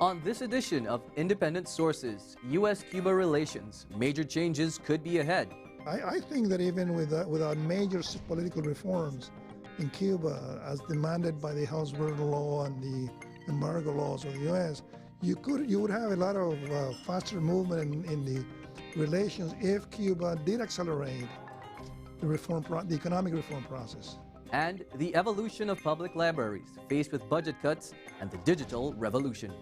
On this edition of Independent Sources, US-Cuba relations, major changes could be ahead. I think that even without major political reforms in Cuba, as demanded by the House Burden Law and the embargo laws of the U.S., you would have a lot of faster movement in the relations if Cuba did accelerate the economic reform process. And the evolution of public libraries faced with budget cuts and the digital revolution.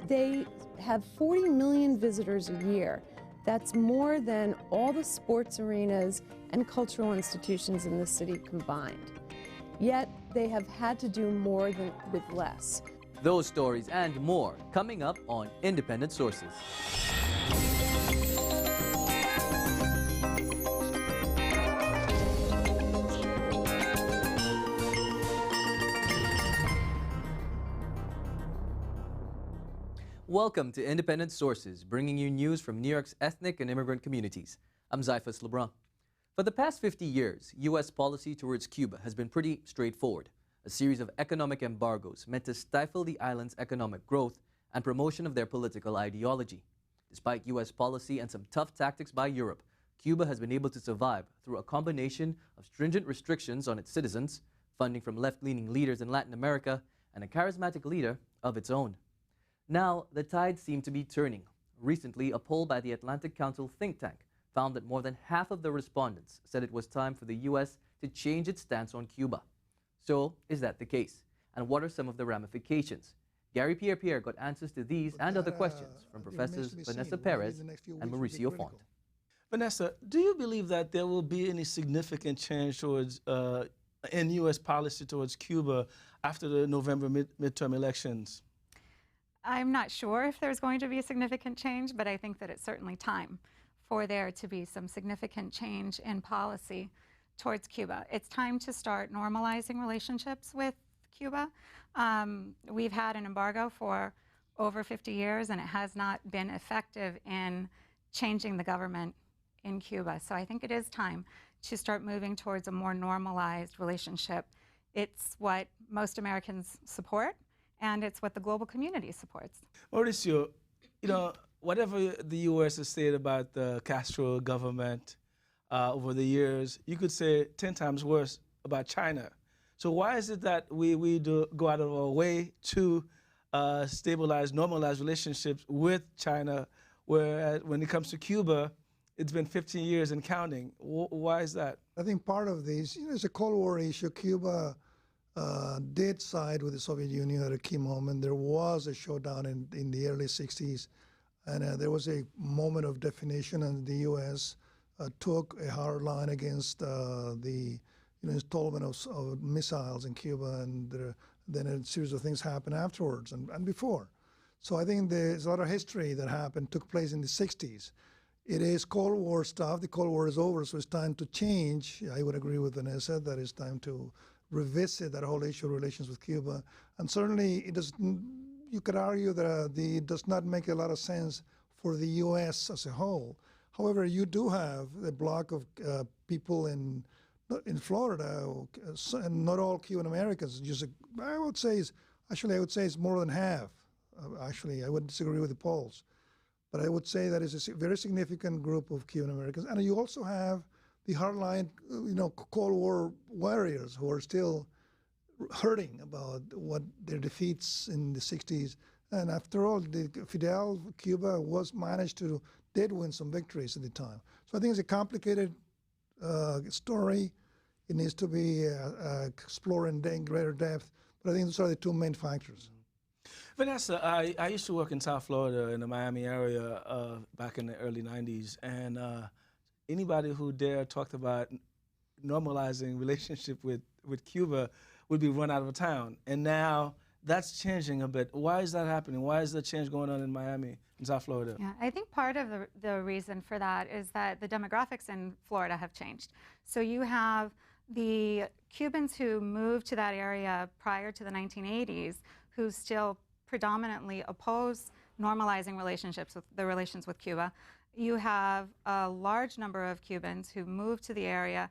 They have 40 million visitors a year. That's more than all the sports arenas and cultural institutions in the city combined. Yet they have had to do more with less. Those stories and more coming up on Independent Sources. Welcome to Independent Sources, bringing you news from New York's ethnic and immigrant communities. I'm Zyphus Lebrun. For the past 50 years, U.S. policy towards Cuba has been pretty straightforward. A series of economic embargoes meant to stifle the island's economic growth and promotion of their political ideology. Despite U.S. policy and some tough tactics by Europe, Cuba has been able to survive through a combination of stringent restrictions on its citizens, funding from left-leaning leaders in Latin America, and a charismatic leader of its own. Now, the tides seem to be turning. Recently, a poll by the Atlantic Council think tank found that more than half of the respondents said it was time for the U.S. to change its stance on Cuba. So, is that the case? And what are some of the ramifications? Gary Pierre-Pierre got answers to these and other questions from Professors Vanessa Perez and Mauricio Font. Vanessa, do you believe that there will be any significant change towards in U.S. policy towards Cuba after the November midterm elections? I'm not sure if there's going to be a significant change, but I think that it's certainly time for there to be some significant change in policy towards Cuba. It's time to start normalizing relationships with Cuba. We've had an embargo for over 50 years, and it has not been effective in changing the government in Cuba. So I think it is time to start moving towards a more normalized relationship. It's what most Americans support, and it's what the global community supports. Mauricio, you know, whatever the U.S. has said about the Castro government over the years, you could say 10 times worse about China. So why is it that we go out of our way to stabilize, normalize relationships with China, whereas when it comes to Cuba, it's been 15 years and counting? Why is that? I think part of this, it's a Cold War issue. Cuba did side with the Soviet Union at a key moment. There was a showdown in the early 60s, and there was a moment of definition, and the U.S. Took a hard line against the installment of missiles in Cuba, and then a series of things happened afterwards and before. So I think there's a lot of history that took place in the 60s. It is Cold War stuff. The Cold War is over, so it's time to change. I would agree with Vanessa that it's time to revisit that whole issue of relations with Cuba. And certainly, you could argue that it does not make a lot of sense for the U.S. as a whole. However, you do have a block of people in Florida, and not all Cuban Americans. I would say it's more than half. Actually, I would disagree with the polls, but I would say that it's a very significant group of Cuban Americans. And you also have the hardline, Cold War warriors who are still hurting about what their defeats in the 60s. And after all, Fidel, Cuba did win some victories at the time. So I think it's a complicated story. It needs to be explored in greater depth. But I think those are the two main factors. Vanessa, I used to work in South Florida in the Miami area back in the early 90s. And anybody who dared talked about normalizing relationship with Cuba would be run out of town. And now that's changing a bit. Why is that happening? Why is the change going on in Miami, in South Florida? Yeah, I think part of the reason for that is that the demographics in Florida have changed. So you have the Cubans who moved to that area prior to the 1980s who still predominantly oppose normalizing relations with Cuba. You have a large number of Cubans who moved to the area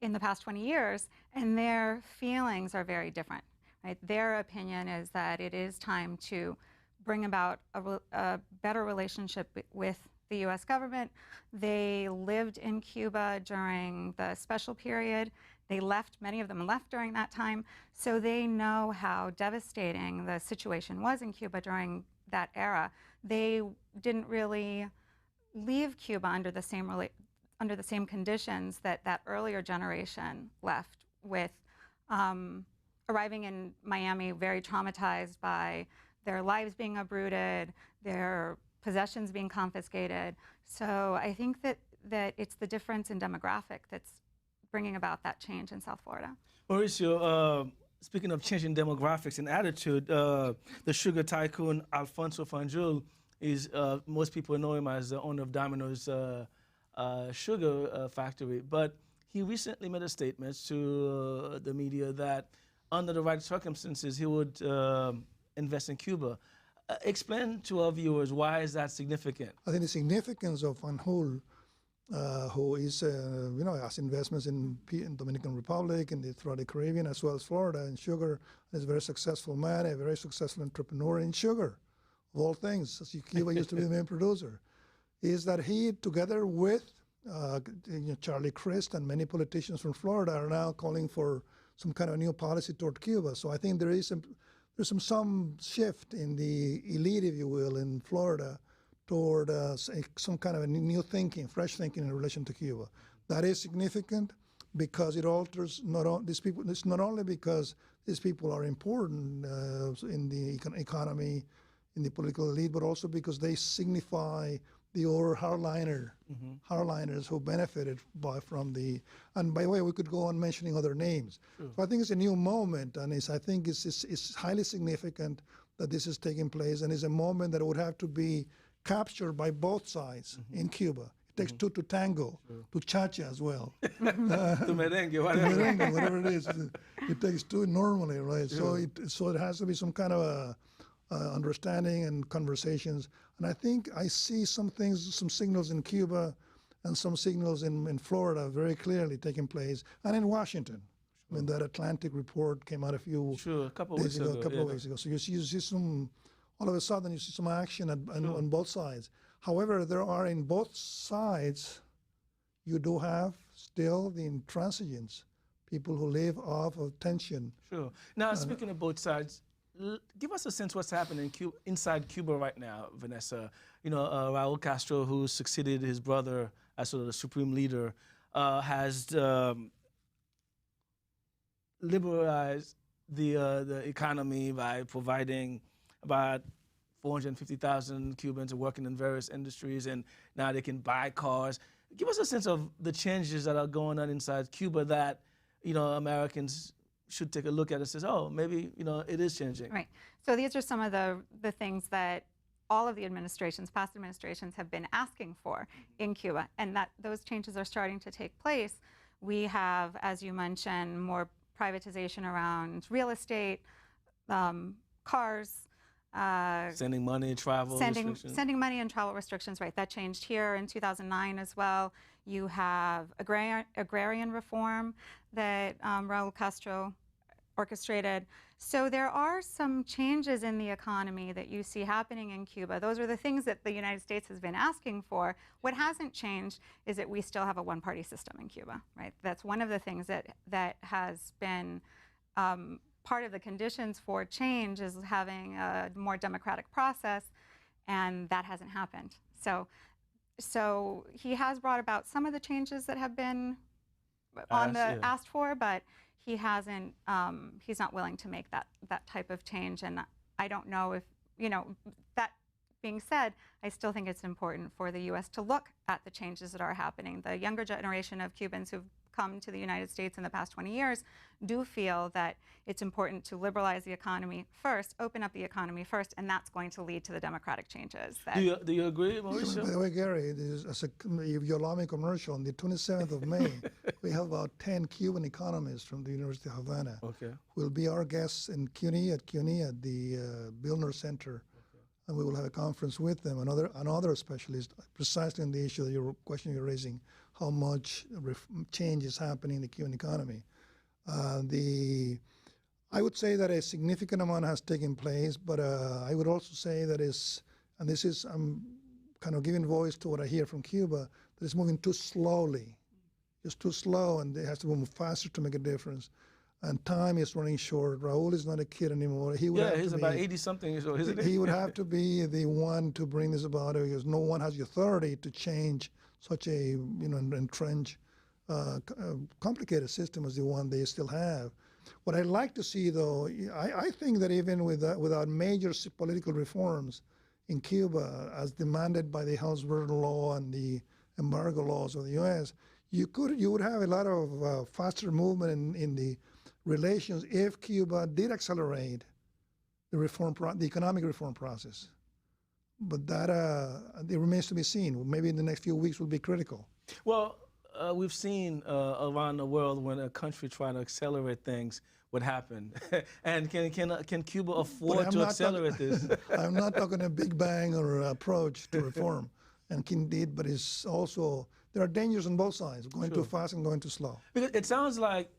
in the past 20 years, and their feelings are very different. Right? Their opinion is that it is time to bring about a better relationship with the U.S. government. They lived in Cuba during the special period. They left, many of them left during that time, so they know how devastating the situation was in Cuba during that era. They didn't really leave Cuba under the same conditions that that earlier generation left, with arriving in Miami very traumatized by their lives being uprooted, their possessions being confiscated. So I think that it's the difference in demographic that's bringing about that change in South Florida. Mauricio, speaking of changing demographics and attitude, the sugar tycoon Alonso Ful is, most people know him as the owner of Domino's sugar factory, but he recently made a statement to the media that under the right circumstances, he would invest in Cuba. Explain to our viewers, why is that significant? I think the significance of Ful, who is, has investments in Dominican Republic and throughout the Caribbean, as well as Florida in sugar, is a very successful man, a very successful entrepreneur in sugar, of all things. As Cuba used to be the main producer, is that he, together with Charlie Crist and many politicians from Florida, are now calling for some kind of new policy toward Cuba. So I think there's some shift in the elite, if you will, in Florida toward some kind of a new thinking, fresh thinking in relation to Cuba. That is significant because it alters these people. It's not only because these people are important in the economy, in the political elite, but also because they signify the old hardliners who benefited from the, and by the way, we could go on mentioning other names. Sure. So I think it's a new moment, and I think it's highly significant that this is taking place, and it's a moment that would have to be captured by both sides in Cuba. It takes two to tango, to cha-cha as well. To merengue, whatever. To merengue, whatever it is. It takes two normally, right? Sure. So it has to be some kind of understanding and conversations. And I think I see some signals in Cuba and some signals in Florida very clearly taking place, and in Washington. Sure. When that Atlantic report came out a couple of weeks ago. So you see some, all of a sudden you see some action on both sides. However, there are in both sides, you do have still the intransigents, people who live off of tension. Sure. Now, speaking of both sides, give us a sense what's happening inside Cuba right now, Vanessa. Raul Castro, who succeeded his brother as sort of the supreme leader, has liberalized the economy by providing about 450,000 Cubans working in various industries, and now they can buy cars. Give us a sense of the changes that are going on inside Cuba that, Americans should take a look at it and says, oh, maybe, it is changing. Right. So these are some of the things that all of the past administrations have been asking for in Cuba, and that those changes are starting to take place. We have, as you mentioned, more privatization around real estate, cars, sending money, travel restrictions. Sending money and travel restrictions, right. That changed here in 2009 as well. You have agrarian reform that Raul Castro orchestrated. So there are some changes in the economy that you see happening in Cuba. Those are the things that the United States has been asking for. What hasn't changed is that we still have a one-party system in Cuba, right? That's one of the things that has been part of the conditions for change, is having a more democratic process, and that hasn't happened. So he has brought about some of the changes that have been asked for, but he hasn't. He's not willing to make that type of change, and I don't know if That being said, I still think it's important for the U.S. to look at the changes that are happening. The younger generation of Cubans who've come to the United States in the past 20 years do feel that it's important to liberalize the economy first, open up the economy first, and that's going to lead to the democratic changes. Do you agree, Mauricio? By the way, Gary, if you allow me a commercial, on the 27th of May, we have about 10 Cuban economists from the University of Havana who will be our guests in CUNY at the Billner Center. And we will have a conference with them and other specialists precisely on the issue that your question you're raising, how much change is happening in the Cuban economy. I would say that a significant amount has taken place, but I would also say that and this is, I'm kind of giving voice to what I hear from Cuba, that it's moving too slowly. It's too slow, and it has to move faster to make a difference. And time is running short. Raul is not a kid anymore. He would he's about 80-something years old, isn't he? He would have to be the one to bring this about, because no one has the authority to change such a entrenched, complicated system as the one they still have. What I'd like to see, though, I think that even without major political reforms in Cuba, as demanded by the Helms-Burton Law and the embargo laws of the U.S., you would have a lot of faster movement in the relations if Cuba did accelerate the economic reform process. But that it remains to be seen. Maybe in the next few weeks will be critical. Well, we've seen around the world when a country trying to accelerate things, what happened. And can Cuba afford to accelerate this? I'm not talking a big bang or approach to reform, and indeed, but it's also, there are dangers on both sides, going too fast and going too slow. Because it sounds like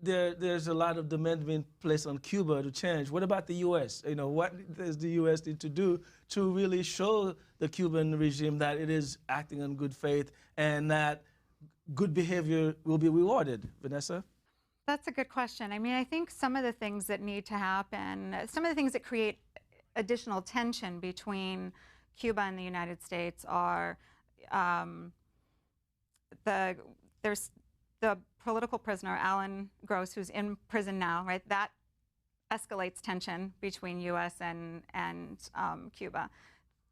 there's a lot of demand being placed on Cuba to change. What about the U.S.? What does the U.S. need to do to really show the Cuban regime that it is acting in good faith and that good behavior will be rewarded? Vanessa? That's a good question. I mean, I think some of the things that need to happen, some of the things that create additional tension between Cuba and the United States are there's the political prisoner, Alan Gross, who's in prison now, right? That escalates tension between U.S. and Cuba.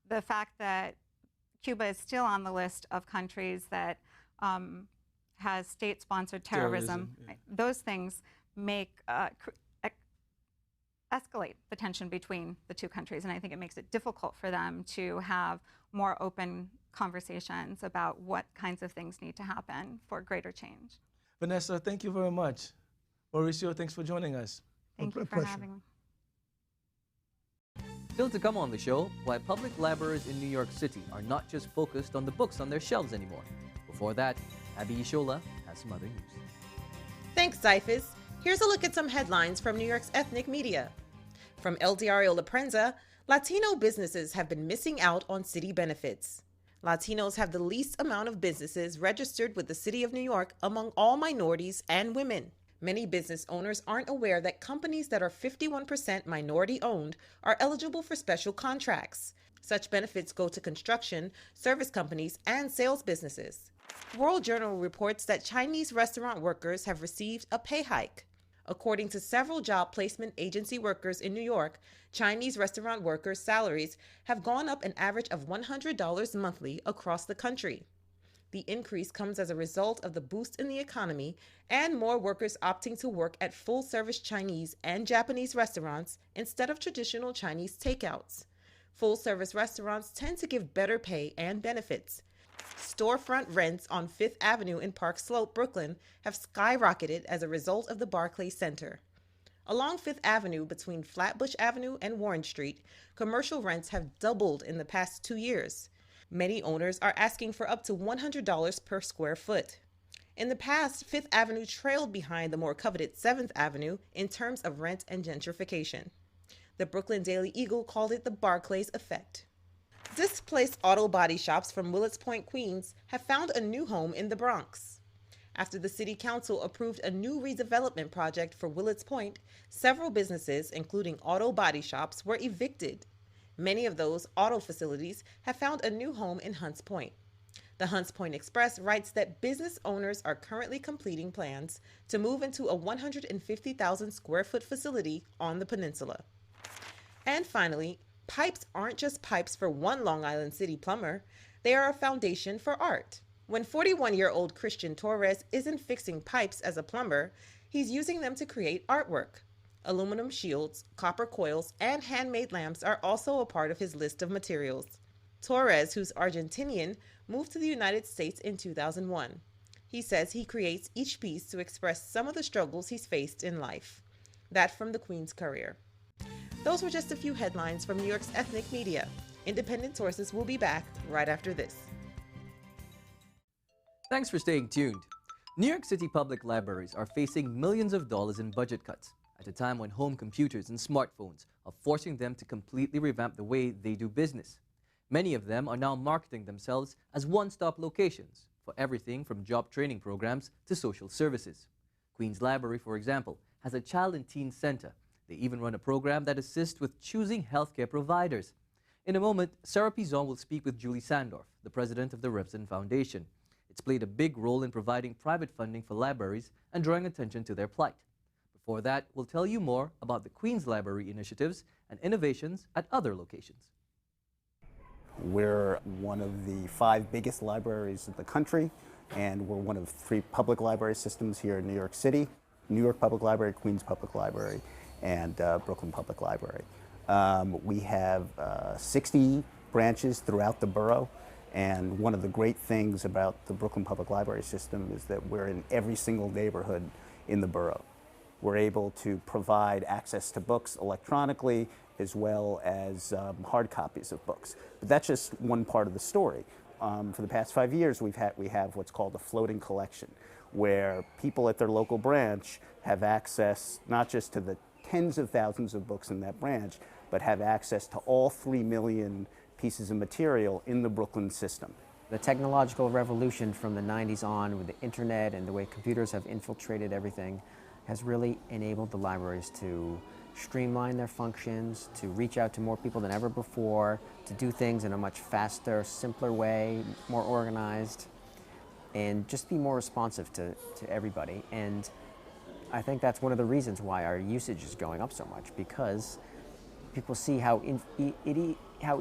The fact that Cuba is still on the list of countries that has state-sponsored terrorism. Yeah. Right? Those things make escalate the tension between the two countries, and I think it makes it difficult for them to have more open conversations about what kinds of things need to happen for greater change. Vanessa, thank you very much. Mauricio, thanks for joining us. Thank you for having me. Still to come on the show, why public libraries in New York City are not just focused on the books on their shelves anymore. Before that, Abby Ishola has some other news. Thanks, Zyphus. Here's a look at some headlines from New York's ethnic media. From El Diario La Prensa, Latino businesses have been missing out on city benefits. Latinos have the least amount of businesses registered with the City of New York among all minorities and women. Many business owners aren't aware that companies that are 51% minority-owned are eligible for special contracts. Such benefits go to construction, service companies, and sales businesses. World Journal reports that Chinese restaurant workers have received a pay hike. According to several job placement agency workers in New York, Chinese restaurant workers' salaries have gone up an average of $100 monthly across the country. The increase comes as a result of the boost in the economy and more workers opting to work at full-service Chinese and Japanese restaurants instead of traditional Chinese takeouts. Full-service restaurants tend to give better pay and benefits. Storefront rents on Fifth Avenue in Park Slope, Brooklyn, have skyrocketed as a result of the Barclays Center. Along Fifth Avenue between Flatbush Avenue and Warren Street, commercial rents have doubled in the past 2 years. Many owners are asking for up to $100 per square foot. In the past, Fifth Avenue trailed behind the more coveted 7th Avenue in terms of rent and gentrification. The Brooklyn Daily Eagle called it the Barclays effect. Displaced auto body shops from Willets Point, Queens, have found a new home in the Bronx. After the City Council approved a new redevelopment project for Willets Point, several businesses, including auto body shops, were evicted. Many of those auto facilities have found a new home in Hunts Point. The Hunts Point Express writes that business owners are currently completing plans to move into a 150,000 square foot facility on the peninsula. And finally, pipes aren't just pipes for one Long Island City plumber. They are a foundation for art. When 41-year-old Christian Torres isn't fixing pipes as a plumber, he's using them to create artwork. Aluminum shields, copper coils, and handmade lamps are also a part of his list of materials. Torres, who's Argentinian, moved to the United States in 2001. He says he creates each piece to express some of the struggles he's faced in life. That from the Queen's Courier. Those were just a few headlines from New York's ethnic media. Independent sources will be back right after this. Thanks for staying tuned. New York City public libraries are facing millions of dollars in budget cuts. at a time when home computers and smartphones are forcing them to completely revamp the way they do business. Many of them are now marketing themselves as one-stop locations for everything from job training programs to social services. Queens Library, for example, has a child and teen center. They even run a program that assists with choosing healthcare providers. In a moment, Sarah Pizon will speak with Julie Sandorf, the president of the Revson Foundation. It's played a big role in providing private funding for libraries and drawing attention to their plight. Before that, we'll tell you more about the Queens Library initiatives and innovations at other locations. We're one of the 5 biggest libraries in the country, and we're one of 3 public library systems here in New York City: New York Public Library, Queens Public Library, and Brooklyn Public Library. We have 60 branches throughout the borough, and one of the great things about the Brooklyn Public Library system is that we're in every single neighborhood in the borough. We're able to provide access to books electronically as well as hard copies of books. But that's just one part of the story. For the past 5 years, we have what's called a floating collection, where people at their local branch have access not just to the tens of thousands of books in that branch, but have access to all 3 million pieces of material in the Brooklyn system. The technological revolution from the 90s on with the internet and the way computers have infiltrated everything has really enabled the libraries to streamline their functions, to reach out to more people than ever before, to do things in a much faster, simpler way, more organized, and just be more responsive to everybody. And I think that's one of the reasons why our usage is going up so much, because people see how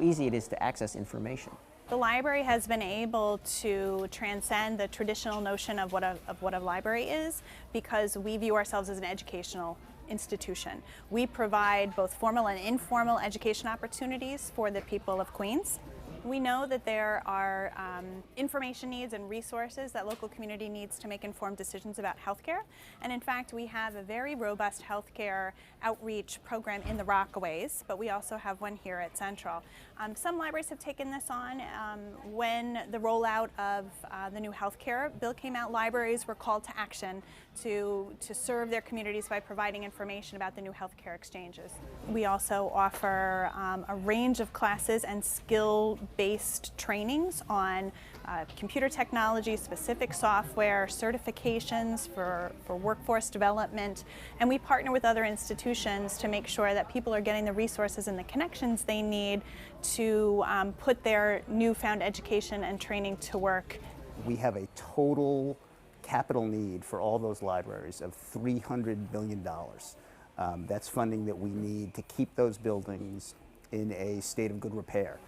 easy it is to access information. The library has been able to transcend the traditional notion of what a library is, because we view ourselves as an educational institution. We provide both formal and informal education opportunities for the people of Queens. We know that there are information needs and resources that local community needs to make informed decisions about healthcare. And in fact, we have a very robust healthcare outreach program in the Rockaways, but we also have one here at Central. Some libraries have taken this on. When the rollout of the new healthcare bill came out, libraries were called to action to serve their communities by providing information about the new healthcare exchanges. We also offer a range of classes and skill-based trainings on computer technology, specific software, certifications for workforce development, and we partner with other institutions to make sure that people are getting the resources and the connections they need to put their newfound education and training to work. We have a total capital need for all those libraries of $300 million. That's funding that we need to keep those buildings in a state of good repair.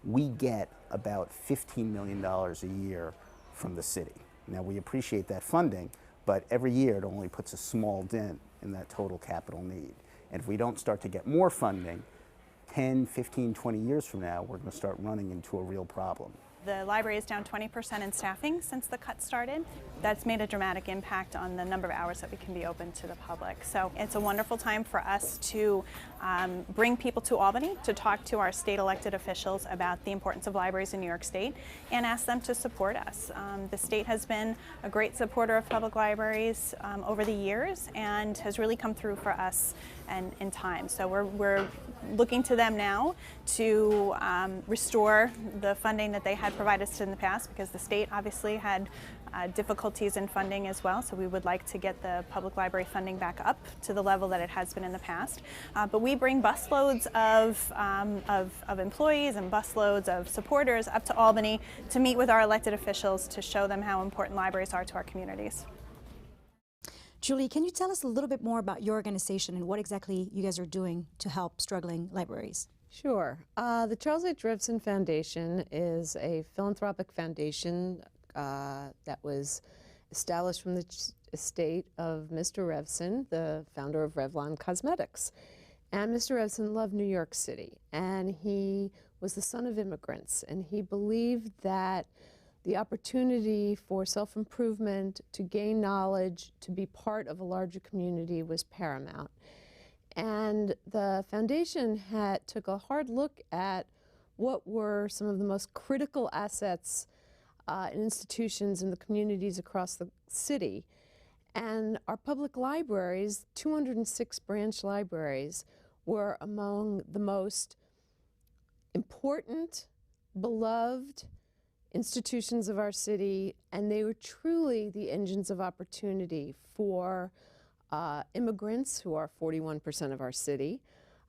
We get about $15 million a year from the city. Now, we appreciate that funding, but every year it only puts a small dent in that total capital need. And if we don't start to get more funding, 10, 15, 20 years from now, we're going to start running into a real problem. The library is down 20% in staffing since the cut started. That's made a dramatic impact on the number of hours that we can be open to the public. So it's a wonderful time for us to bring people to Albany to talk to our state elected officials about the importance of libraries in New York State and ask them to support us. The state has been a great supporter of public libraries over the years and has really come through for us and in time. So we're looking to them now to restore the funding that they had provided us in the past, because the state obviously had difficulties in funding as well. So we would like to get the public library funding back up to the level that it has been in the past. But we bring busloads of employees and busloads of supporters up to Albany to meet with our elected officials to show them how important libraries are to our communities. Julie, can you tell us a little bit more about your organization and what exactly you guys are doing to help struggling libraries? Sure. The Charles H. Revson Foundation is a philanthropic foundation that was established from the estate of Mr. Revson, the founder of Revlon Cosmetics. And Mr. Revson loved New York City, and he was the son of immigrants, and he believed that the opportunity for self-improvement, to gain knowledge, to be part of a larger community was paramount. And the foundation took a hard look at what were some of the most critical assets and institutions in the communities across the city. And our public libraries, 206 branch libraries, were among the most important, beloved institutions of our city, and they were truly the engines of opportunity for immigrants, who are 41% of our city,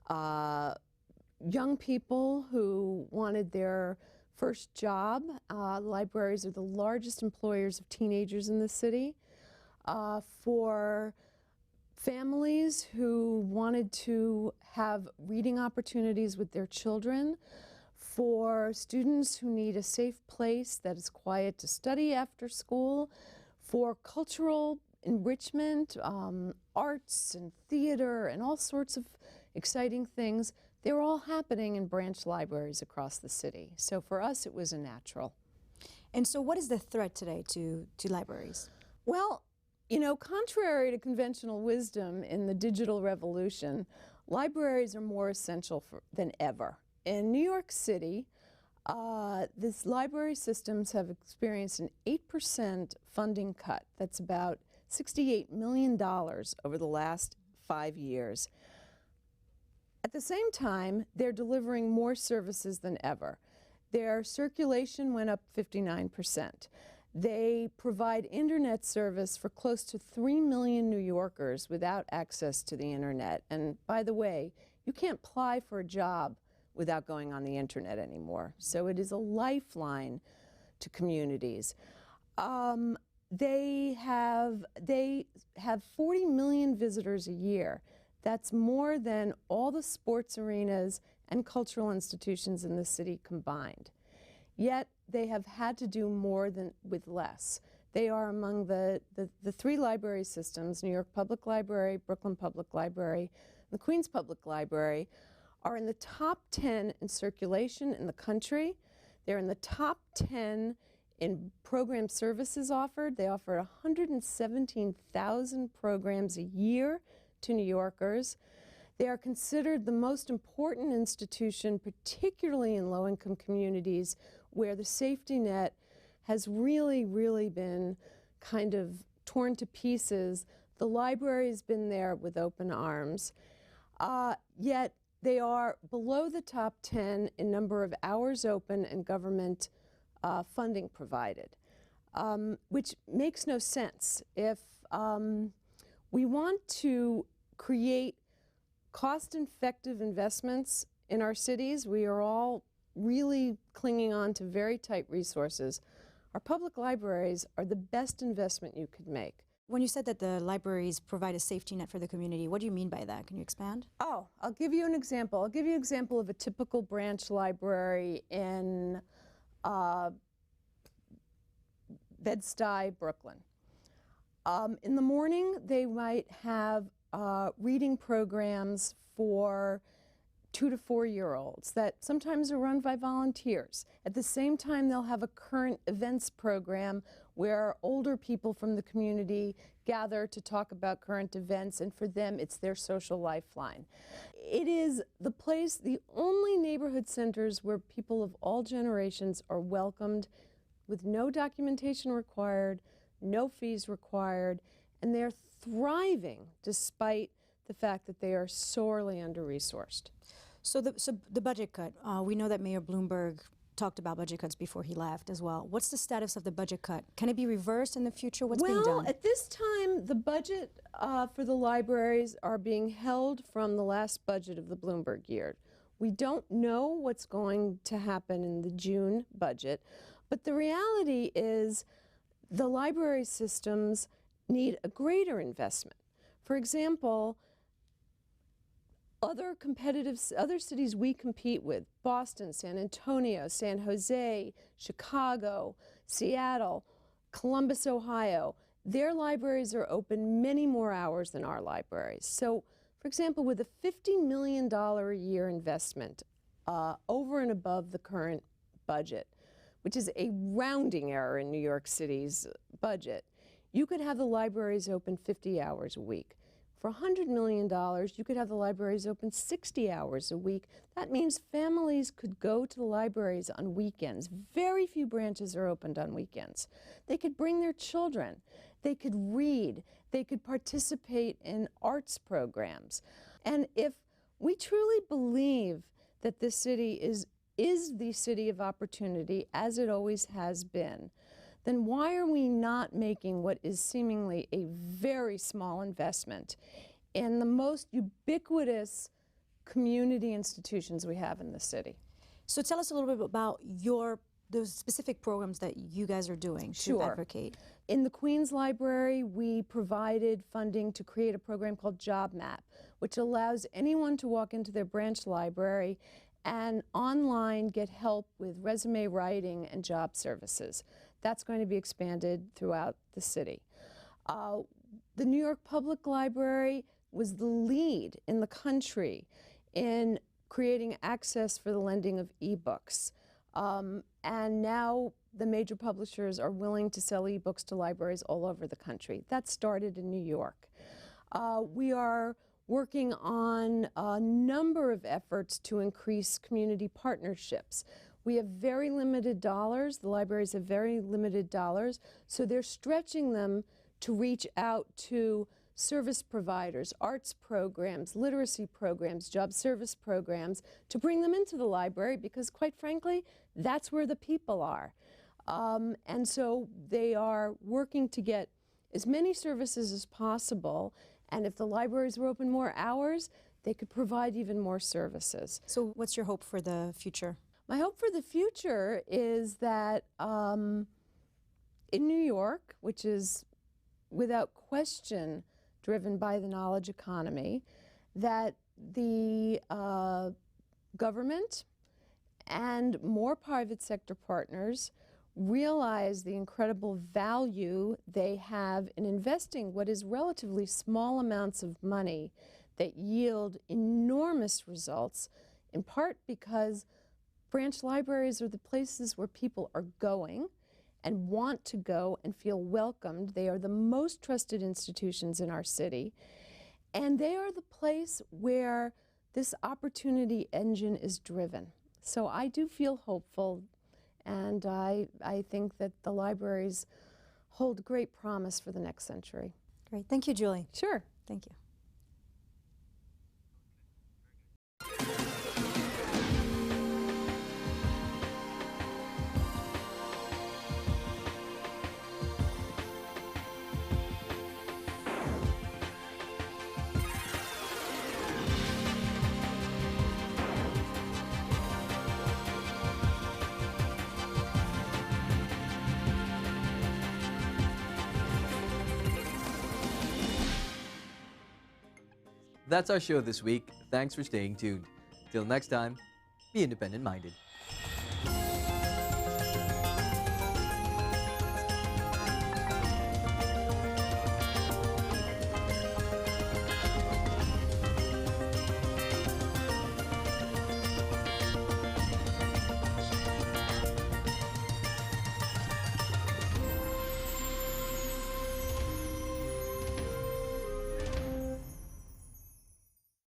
young people who wanted their first job. Libraries are the largest employers of teenagers in the city. For families who wanted to have reading opportunities with their children, for students who need a safe place that is quiet to study after school, for cultural enrichment, arts and theater and all sorts of exciting things. They were all happening in branch libraries across the city. So for us, it was a natural. And so what is the threat today to libraries? Well, you know, contrary to conventional wisdom in the digital revolution, libraries are more essential than ever. In New York City, these library systems have experienced an 8% funding cut. That's about $68 million over the last 5 years. At the same time, they're delivering more services than ever. Their circulation went up 59%. They provide internet service for close to 3 million New Yorkers without access to the internet. And by the way, you can't apply for a job without going on the internet anymore. So it is a lifeline to communities. They have 40 million visitors a year. That's more than all the sports arenas and cultural institutions in the city combined. Yet they have had to do more than with less. They are among the three library systems, New York Public Library, Brooklyn Public Library, the Queens Public Library, are in the top 10 in circulation in the country. They're in the top 10 in program services offered. They offer 117,000 programs a year to New Yorkers. They are considered the most important institution, particularly in low-income communities, where the safety net has really, really been kind of torn to pieces. The library's been there with open arms. Yet they are below the top 10 in number of hours open and government funding provided, which makes no sense. If we want to create cost-effective investments in our cities, we are all really clinging on to very tight resources. Our public libraries are the best investment you could make. When you said that the libraries provide a safety net for the community, what do you mean by that? Can you expand? Oh, I'll give you an example. I'll give you an example of a typical branch library in Bed-Stuy, Brooklyn. In the morning, they might have reading programs for 2 to 4-year-olds that sometimes are run by volunteers. At the same time, they'll have a current events program where older people from the community gather to talk about current events, and for them, it's their social lifeline. It is the place, the only neighborhood centers where people of all generations are welcomed with no documentation required, no fees required, and they're thriving despite the fact that they are sorely under-resourced. So the budget cut, we know that Mayor Bloomberg talked about budget cuts before he left as well. What's the status of the budget cut? Can it be reversed in the future? What's being done? Well, at this time, the budget for the libraries are being held from the last budget of the Bloomberg year. We don't know what's going to happen in the June budget, but the reality is the library systems need a greater investment. For example, other cities we compete with, Boston, San Antonio, San Jose, Chicago, Seattle, Columbus, Ohio, their libraries are open many more hours than our libraries. So, for example, with a $50 million a year investment over and above the current budget, which is a rounding error in New York City's budget, you could have the libraries open 50 hours a week. For $100 million, you could have the libraries open 60 hours a week. That means families could go to the libraries on weekends. Very few branches are opened on weekends. They could bring their children. They could read. They could participate in arts programs. And if we truly believe that this city is the city of opportunity, as it always has been, then why are we not making what is seemingly a very small investment in the most ubiquitous community institutions we have in the city? So tell us a little bit about those specific programs that you guys are doing to advocate. In the Queens Library, we provided funding to create a program called Job Map, which allows anyone to walk into their branch library and online get help with resume writing and job services. That's going to be expanded throughout the city. The New York Public Library was the lead in the country in creating access for the lending of ebooks. And now the major publishers are willing to sell ebooks to libraries all over the country. That started in New York. We are working on a number of efforts to increase community partnerships. We have very limited dollars. The libraries have very limited dollars, so they're stretching them to reach out to service providers, arts programs, literacy programs, job service programs, to bring them into the library because, quite frankly, that's where the people are. And so they are working to get as many services as possible, and if the libraries were open more hours, they could provide even more services. So what's your hope for the future? My hope for the future is that in New York, which is without question driven by the knowledge economy, that the government and more private sector partners realize the incredible value they have in investing what is relatively small amounts of money that yield enormous results, in part because branch libraries are the places where people are going and want to go and feel welcomed. They are the most trusted institutions in our city, and they are the place where this opportunity engine is driven. So I do feel hopeful, and I think that the libraries hold great promise for the next century. Great. Thank you, Julie. Sure. Thank you. That's our show this week. Thanks for staying tuned. Till next time, be independent-minded.